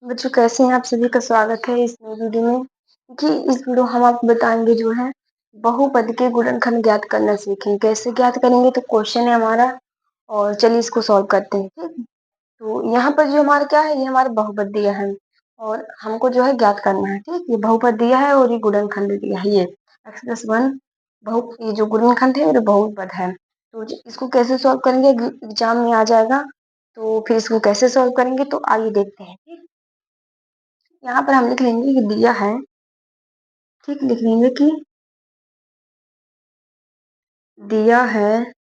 बच्चों कैसे हैं आप सभी का स्वागत है इस नई वीडियो में। देखिए इस वीडियो हम आपको बताएंगे जो है बहुपद के गुणनखंड ज्ञात करना सीखेंगे। कैसे ज्ञात करेंगे तो क्वेश्चन है हमारा और चलिए इसको सॉल्व करते हैं। ठीक, तो यहाँ पर जो हमारा क्या है, ये हमारा बहुपद दिया है और हमको जो है ज्ञात करना है। ठीक, ये बहुपद दिया है और ये गुणनखंड दिया है, ये x+1 ये जो गुणनखंड है ये बहुपद है। तो इसको कैसे सॉल्व करेंगे, एग्जाम में आ जाएगा। तो फिर इसको कैसे सॉल्व करेंगे तो आइए देखते हैं। ठीक, यहाँ पर हम लिख लेंगे कि दिया है। ठीक, लिख लेंगे कि दिया है,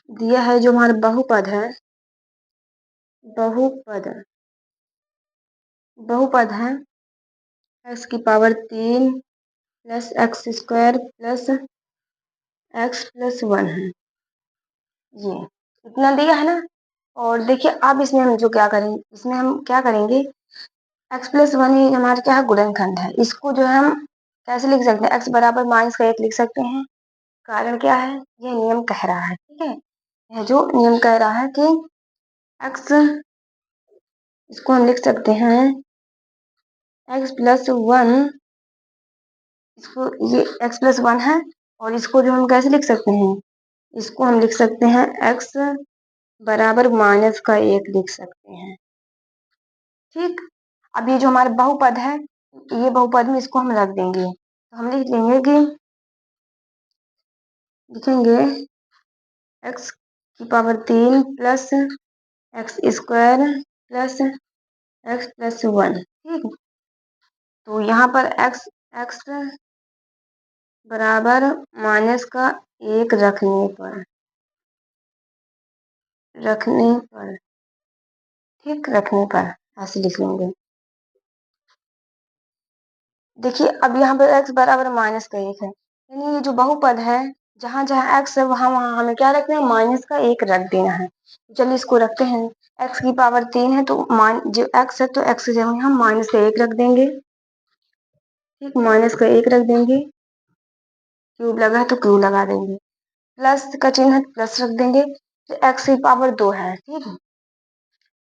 दिया है जो हमारा बहुपद है, बहुपद बहुपद है x⁻³ plus x² plus x+1 है। ये इतना दिया है ना। और देखिए अब इसमें हम जो क्या करेंगे, इसमें हम क्या करेंगे, x+1 ये हमारा क्या है, गुणनखंड है। इसको जो है हम कैसे लिख सकते हैं, x बराबर -1 लिख सकते हैं। कारण क्या है, ये नियम कह रहा है। ठीक है, यह जो नियम कह रहा है कि x, इसको हम लिख सकते हैं x+1, इसको ये x+1 है और इसको जो हम कैसे लिख सकते हैं, इसको हम लिख सकते हैं x बराबर -1 लिख सकते हैं। ठीक, अब ये जो हमारा बहुपद है, ये बहुपद में इसको हम रख देंगे। तो हम लिख लेंगे कि लिखेंगे x⁻³ plus x² plus x+1। ठीक, तो यहाँ पर x बराबर -1 रखने पर ठीक, रखने पर ऐसे लिख लेंगे। देखिए अब यहाँ पर x बराबर -1 है, यानी ये जो बहुपद है, जहाँ जहाँ x है वहाँ वहाँ हमें क्या रखना है, -1 रख देना है। चलिए इसको रखते हैं। x⁻³ है तो मान जो x है तो x की जगह हम -1 रख देंगे। ठीक, -1 रख देंगे। क्यूब लगा है तो क्यूब लगा देंगे। प्लस का चिन्ह है प्लस रख देंगे। तो x⁻² है। ठीक है,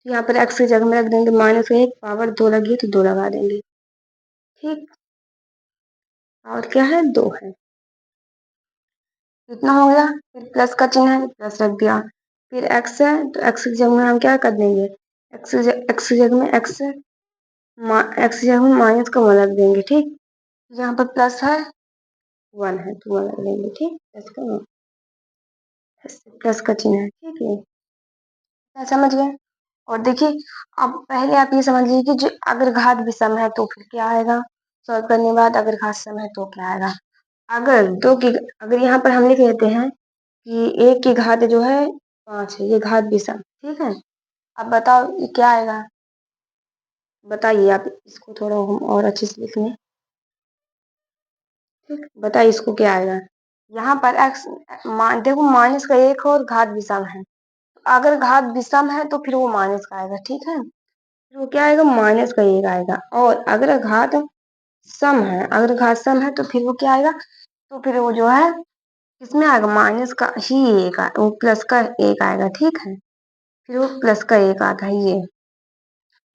यहाँ पर x की जगह में रख देंगे -1, पावर 2 लगी है तो 2 लगा देंगे। ठीक, और क्या है, 2 है। इतना हो गया। फिर प्लस का चिन्ह है प्लस रख दिया। फिर x है तो x की जगह में हम क्या कर देंगे, x की जगह में x की जगह में माइनस का 1 रख देंगे। ठीक, यहाँ पर प्लस है 1 है तो 1 रख देंगे। ठीक, प्लस का चिन्ह है। ठीक है, समझ गए। और देखिए अब पहले आप ये समझ लीजिए कि जो अगर घात विषम है तो फिर क्या आएगा, सॉल्व करने के बाद अगर घात सम है तो क्या आएगा। अगर दो की, अगर यहाँ पर हम लिख लेते हैं कि 1 की घात जो है 5 है, ये घात विषम। ठीक है, अब बताओ ये क्या आएगा, बताइए आप इसको थोड़ा हम और अच्छे से लिख लें। ठीक, बताइए इसको क्या आएगा। यहाँ पर x देखो -1 और घात विषम है, अगर घात विषम है तो फिर वो माइनस का आएगा। ठीक है, फिर वो क्या आएगा, -1 आएगा। और अगर घात सम है, अगर घात सम है तो फिर वो क्या आएगा, तो फिर वो जो है किसमें आएगा, माइनस का ही 1 वो प्लस का 1 आएगा। ठीक है, फिर वो प्लस का 1 आता है। ये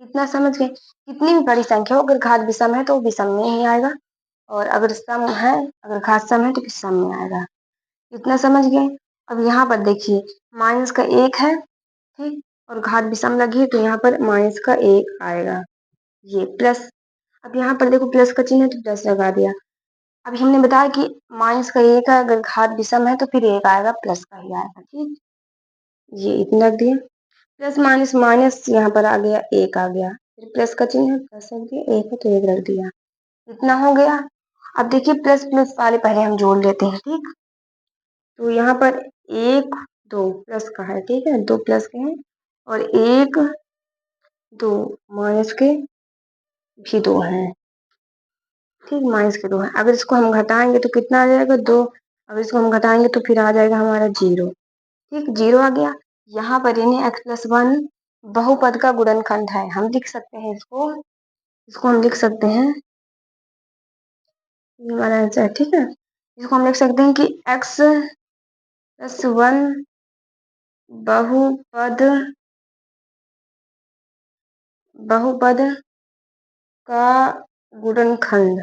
इतना समझ गए। कितनी भी बड़ी संख्या हो, अगर घात विषम है तो विषम में ही आएगा, और अगर सम है, अगर घात सम है तो फिर सम में आएगा। इतना समझ गए। अब यहाँ पर देखिए -1 है। ठीक, और घात विषम लगी है तो यहाँ पर -1 आएगा, ये प्लस। अब यहाँ पर देखो प्लस का चिन्ह है तो प्लस लगा दिया। अभी हमने बताया कि -1 है, अगर घात विषम है तो फिर 1 आएगा, प्लस का ही आएगा। ठीक, ये इतना रख दिया। प्लस माइनस माइनस यहाँ पर आ गया, 1 आ गया, फिर प्लस का चिन्ह है प्लस रख दिया, 1 है तो 1 रख दिया। इतना हो गया। अब देखिए प्लस प्लस वाले पहले हम जोड़ लेते हैं। ठीक, तो यहाँ पर 1 2 प्लस का है। ठीक है, 2 प्लस के हैं और 1 2 माइनस के भी 2 हैं। ठीक, माइनस के 2 हैं। अगर इसको हम घटाएंगे तो कितना आ जाएगा, 2। अगर इसको हम घटाएंगे तो फिर आ जाएगा हमारा 0। ठीक, 0 आ गया। यहाँ पर इन्हें x+1 बहुपद का गुणनखंड है, हम लिख सकते हैं इसको, इसको हम लिख सकते हैं, ये हमारा आंसर है। ठीक है, इसको हम लिख सकते हैं कि x+1 बहुपद बहुपद का गुणनखंड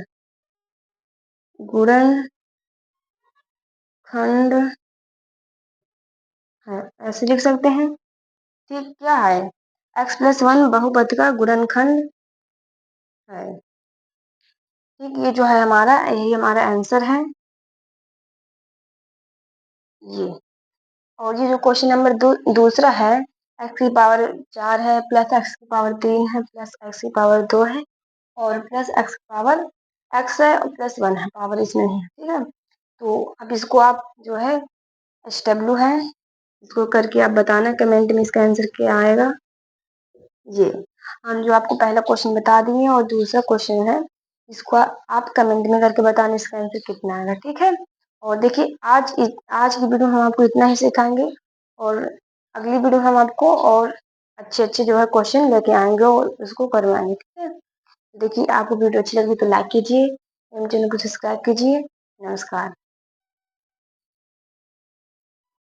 है, ऐसे लिख सकते हैं। ठीक, क्या है? x+1 बहुपद का गुणनखंड है। ठीक, ये जो है हमारा, यही हमारा आंसर है ये। और ये जो क्वेश्चन नंबर दूसरा है, x⁴ है, +x⁴ है, +x⁴ है, और +x⁴ x है और +1 है, पावर इसमें नहीं है। ठीक है, तो अब इसको आप जो है SW है, इसको करके आप बताना कमेंट में इसका आंसर क्या आएगा। ये हम जो आपको पहला क्वेश्चन बता दिए और दूसरा क्वेश्चन है, इसको आप कमेंट में करके बताना इसका आंसर कितना आएगा। ठीक है, और देखिए आज की वीडियो हम आपको इतना ही सिखाएंगे, और अगली वीडियो हम आपको और अच्छे अच्छे जो है क्वेश्चन लेके आएंगे और उसको करवाएंगे। ठीक है, देखिए आपको वीडियो अच्छी लगी तो लाइक कीजिए, चैनल को सब्सक्राइब कीजिए। नमस्कार।